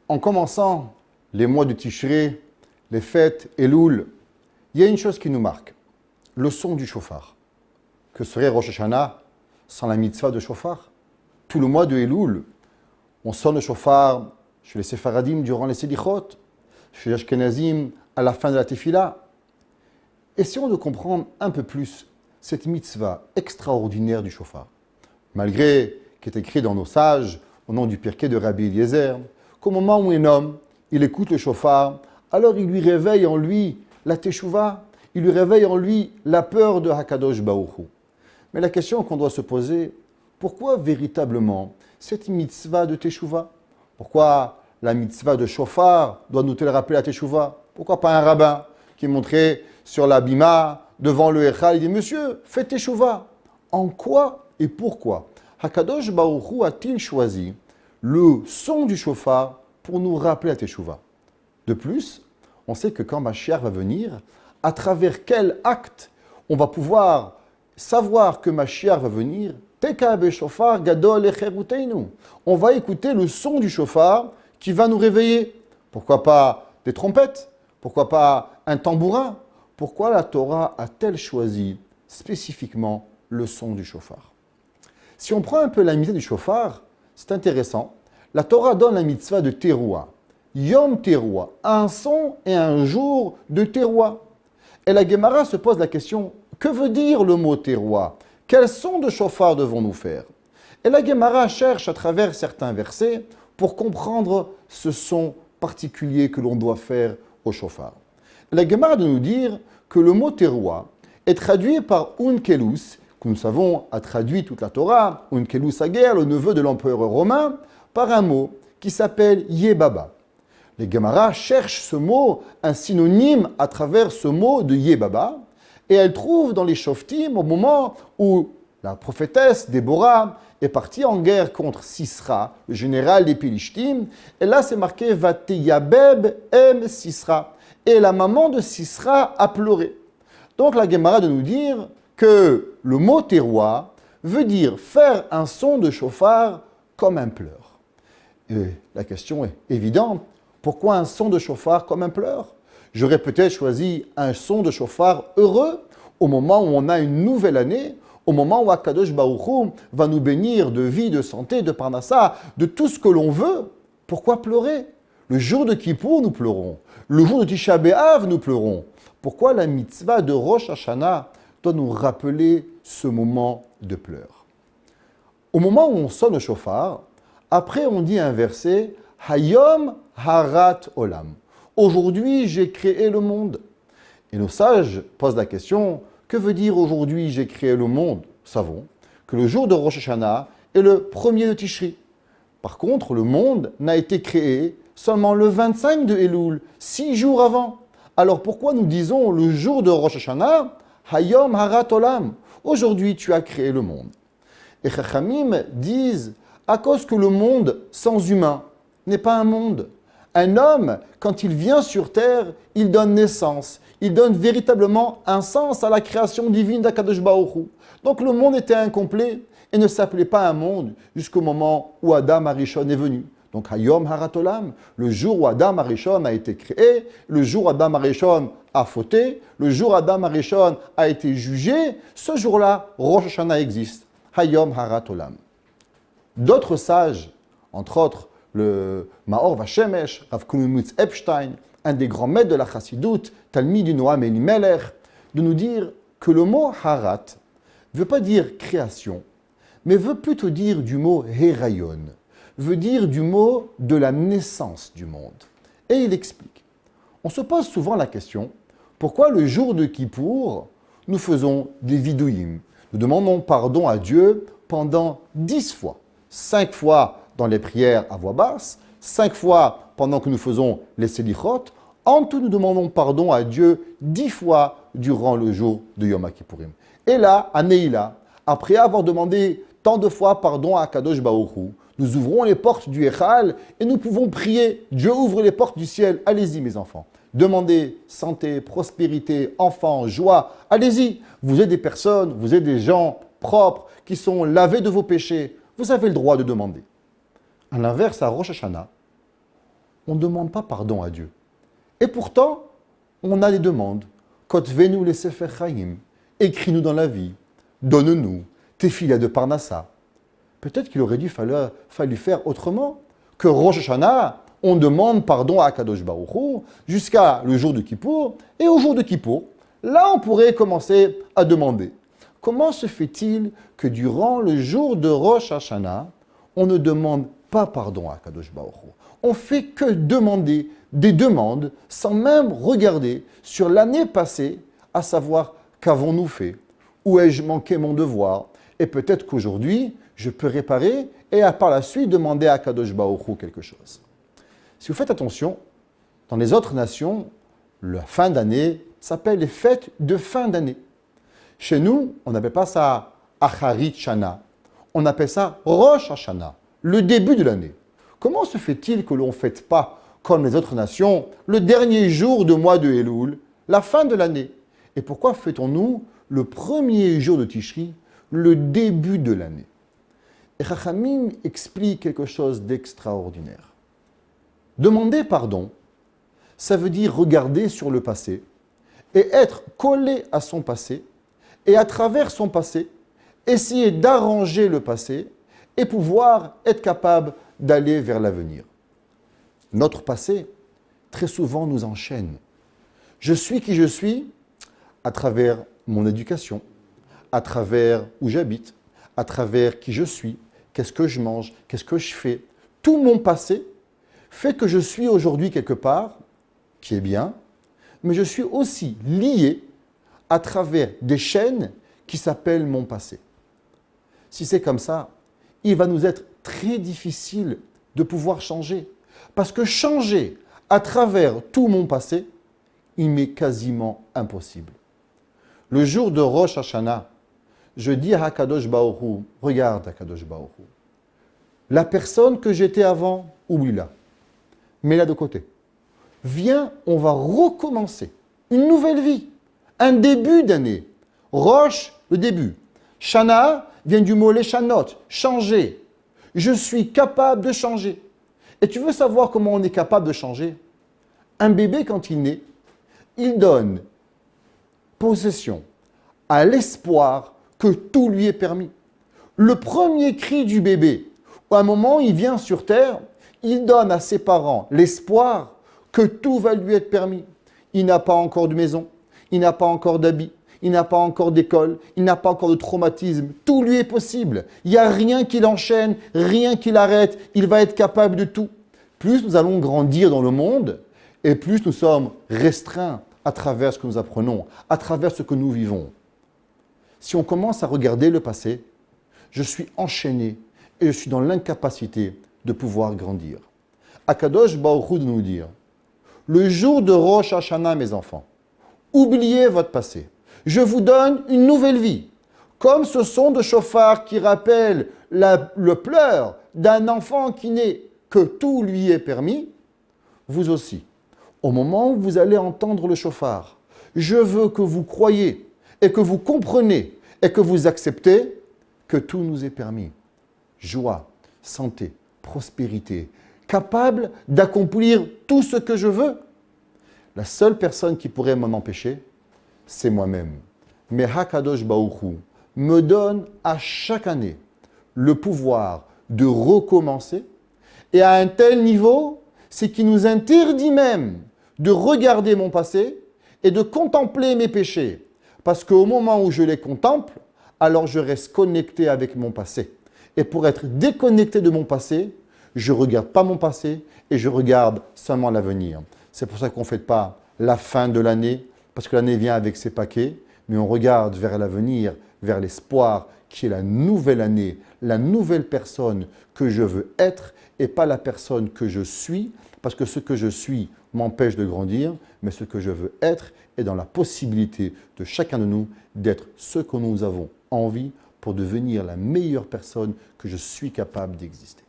En commençant les mois de Tishré, les fêtes, Elul, il y a une chose qui nous marque, le son du shofar. Que serait Rosh Hashanah sans la mitzvah de shofar? Tout le mois de Elul, on sonne le shofar chez les Séfaradim durant les Selichot, chez les Ashkenazim à la fin de la Tefila. Essayons de comprendre un peu plus cette mitzvah extraordinaire du shofar. Malgré qu'il est écrit dans nos sages, au nom du Pirkei de Rabbi Eliezer, qu'au moment où un homme, il écoute le shofar, alors il lui réveille en lui la teshuva, il lui réveille en lui la peur de Hakadosh Baruch Hu. Mais la question qu'on doit se poser, pourquoi véritablement cette mitzvah de teshuva? Pourquoi la mitzvah de shofar doit nous rappeler la teshuva? Pourquoi pas un rabbin qui est montré sur la bima, devant le Echal, il dit « Monsieur, faites teshuva ». En quoi et pourquoi Hakadosh Baruch Hu a-t-il choisi le son du shofar pour nous rappeler la teshuva? De plus, on sait que quand Mashiach va venir, à travers quel acte on va pouvoir savoir que Mashiach va venir? Teka beshofar gadol echeruteinu. On va écouter le son du shofar qui va nous réveiller. Pourquoi pas des trompettes? Pourquoi pas un tambourin? Pourquoi la Torah a-t-elle choisi spécifiquement le son du shofar? Si on prend un peu la mitzvah du shofar, c'est intéressant. La Torah donne la mitzvah de teroua. Yom teroua, un son et un jour de teroua. Et la Gemara se pose la question, que veut dire le mot teroua? Quel son de shofar devons-nous faire? Et la Gemara cherche à travers certains versets pour comprendre ce son particulier que l'on doit faire au shofar. La Gemara de nous dire que le mot teroua est traduit par Unkelus, que nous savons a traduit toute la Torah, Unkelus Hager, le neveu de l'empereur romain, par un mot qui s'appelle Yebaba. Les Gemara cherchent ce mot, un synonyme à travers ce mot de Yebaba, et elles trouvent dans les Shoftim, au moment où la prophétesse Déborah est partie en guerre contre Sisra, le général des Pilishtim, et là c'est marqué Vateyabeb em Sisra. Et la maman de Sisra a pleuré. Donc la Gemara de nous dire que le mot teroua veut dire faire un son de shofar comme un pleur. Et la question est évidente, pourquoi un son de shofar comme un pleur? J'aurais peut-être choisi un son de shofar heureux au moment où on a une nouvelle année, au moment où Akadosh Baruch Hu va nous bénir de vie, de santé, de parnassa, de tout ce que l'on veut. Pourquoi pleurer? Le jour de Kippour, nous pleurons. Le jour de Tisha B'Av, nous pleurons. Pourquoi la mitzvah de Rosh Hashanah doit nous rappeler ce moment de pleurs? Au moment où on sonne le shofar, après on dit un verset, Hayom Harat Olam. Aujourd'hui, j'ai créé le monde. Et nos sages posent la question, que veut dire aujourd'hui, j'ai créé le monde? Nous savons que le jour de Rosh Hashanah est le premier de Tishri. Par contre, le monde n'a été créé seulement le 25 de Elul, 6 jours avant. Alors pourquoi nous disons le jour de Rosh Hashanah, Hayom Harat Olam? Aujourd'hui, tu as créé le monde. Et Chachamim disent, à cause que le monde sans humain n'est pas un monde. Un homme, quand il vient sur terre, il donne naissance. Il donne véritablement un sens à la création divine d'Akadosh Baruch Hu. Donc le monde était incomplet et ne s'appelait pas un monde jusqu'au moment où Adam Arishon est venu. Donc Hayom Harat Olam, le jour où Adam Arishon a été créé, le jour où Adam Arishon a fauté, le jour où Adam Arishon a été jugé, ce jour-là, Rosh Hashanah existe. Hayom Harat Olam. D'autres sages, entre autres le Maor Vashemesh, Rav Kulunitz Epstein, un des grands maîtres de la Chassidoute, Talmid du Noam Elimelech, de nous dire que le mot Harat ne veut pas dire création, mais veut plutôt dire du mot Herayon, veut dire du mot de la naissance du monde. Et il explique. On se pose souvent la question, pourquoi le jour de Kippour, nous faisons des vidouïm? Nous demandons pardon à Dieu pendant 10 fois. 5 fois dans les prières à voix basse, 5 fois pendant que nous faisons les Selichot. En tout, nous demandons pardon à Dieu 10 fois durant le jour de Yom Kippourim. Et là, à Neila, après avoir demandé tant de fois pardon à Kadosh Baruch Hu, nous ouvrons les portes du Echal et nous pouvons prier. Dieu ouvre les portes du ciel. Allez-y, mes enfants. Demandez santé, prospérité, enfants, joie. Allez-y. Vous êtes des personnes, vous êtes des gens propres qui sont lavés de vos péchés. Vous avez le droit de demander. À l'inverse, à Rosh Hashanah, on ne demande pas pardon à Dieu. Et pourtant, on a des demandes. Kotvenu le Sefer Chaim, écris-nous dans la vie, donne-nous tes filets de Parnassa. Peut-être qu'il aurait fallu faire autrement, que Rosh Hashanah, on demande pardon à Akadosh Baruch Hu jusqu'à le jour de Kippour, et au jour de Kippour, là on pourrait commencer à demander. Comment se fait-il que durant le jour de Rosh Hashanah, on ne demande pas pardon à Akadosh Baruch Hu? On fait que demander des demandes sans même regarder sur l'année passée, à savoir qu'avons-nous fait, où ai-je manqué mon devoir, et peut-être qu'aujourd'hui, je peux réparer et par la suite demander à Akadosh Baruch Hu quelque chose. Si vous faites attention, dans les autres nations, la fin d'année s'appelle les fêtes de fin d'année. Chez nous, on n'appelle pas ça Acharit Shana, on appelle ça Rosh Hashanah, le début de l'année. Comment se fait-il que l'on ne fête pas, comme les autres nations, le dernier jour du mois de Elul, la fin de l'année? Et pourquoi fêtons-nous le premier jour de Tishri, le début de l'année? Et Chachamim explique quelque chose d'extraordinaire. Demander pardon, ça veut dire regarder sur le passé et être collé à son passé, et à travers son passé, essayer d'arranger le passé et pouvoir être capable d'aller vers l'avenir. Notre passé, très souvent, nous enchaîne. Je suis qui je suis à travers mon éducation, à travers où j'habite, à travers qui je suis, qu'est-ce que je mange, qu'est-ce que je fais. Tout mon passé fait que je suis aujourd'hui quelque part, qui est bien, mais je suis aussi lié à travers des chaînes qui s'appellent mon passé. Si c'est comme ça, il va nous être très difficile de pouvoir changer. Parce que changer à travers tout mon passé, il m'est quasiment impossible. Le jour de Rosh Hashanah, je dis à Akadosh Baruch Hu, regarde Akadosh Baruch Hu, la personne que j'étais avant, oublie-la. Mets-la de côté. Viens, on va recommencer. Une nouvelle vie. Un début d'année. Rosh, le début. Shana vient du mot leshanot, changer. Je suis capable de changer. Et tu veux savoir comment on est capable de changer? Un bébé, quand il naît, il donne possession à l'espoir que tout lui est permis. Le premier cri du bébé, à un moment où il vient sur terre, il donne à ses parents l'espoir que tout va lui être permis. Il n'a pas encore de maison, il n'a pas encore d'habits, il n'a pas encore d'école, il n'a pas encore de traumatisme. Tout lui est possible. Il n'y a rien qui l'enchaîne, rien qui l'arrête. Il va être capable de tout. Plus nous allons grandir dans le monde, et plus nous sommes restreints à travers ce que nous apprenons, à travers ce que nous vivons. Si on commence à regarder le passé, je suis enchaîné et je suis dans l'incapacité de pouvoir grandir. Akadosh Baruch Hu de nous dire, le jour de Rosh Hashanah, mes enfants, oubliez votre passé. Je vous donne une nouvelle vie. Comme ce son de chauffard qui rappelle le pleur d'un enfant qui naît, que tout lui est permis, vous aussi, au moment où vous allez entendre le chauffard, je veux que vous croyiez et que vous compreniez et que vous acceptez que tout nous est permis. Joie, santé, prospérité, capable d'accomplir tout ce que je veux. La seule personne qui pourrait m'en empêcher, c'est moi-même. Mais Hakadosh Baruch Hu me donne à chaque année le pouvoir de recommencer, et à un tel niveau, c'est qu'il nous interdit même de regarder mon passé et de contempler mes péchés. Parce qu'au moment où je les contemple, alors je reste connecté avec mon passé. Et pour être déconnecté de mon passé, je ne regarde pas mon passé et je regarde seulement l'avenir. C'est pour ça qu'on ne fête pas la fin de l'année, parce que l'année vient avec ses paquets, mais on regarde vers l'avenir, vers l'espoir, qui est la nouvelle année, la nouvelle personne que je veux être et pas la personne que je suis, parce que ce que je suis m'empêche de grandir, mais ce que je veux être est dans la possibilité de chacun de nous d'être ce que nous avons envie pour devenir la meilleure personne que je suis capable d'exister.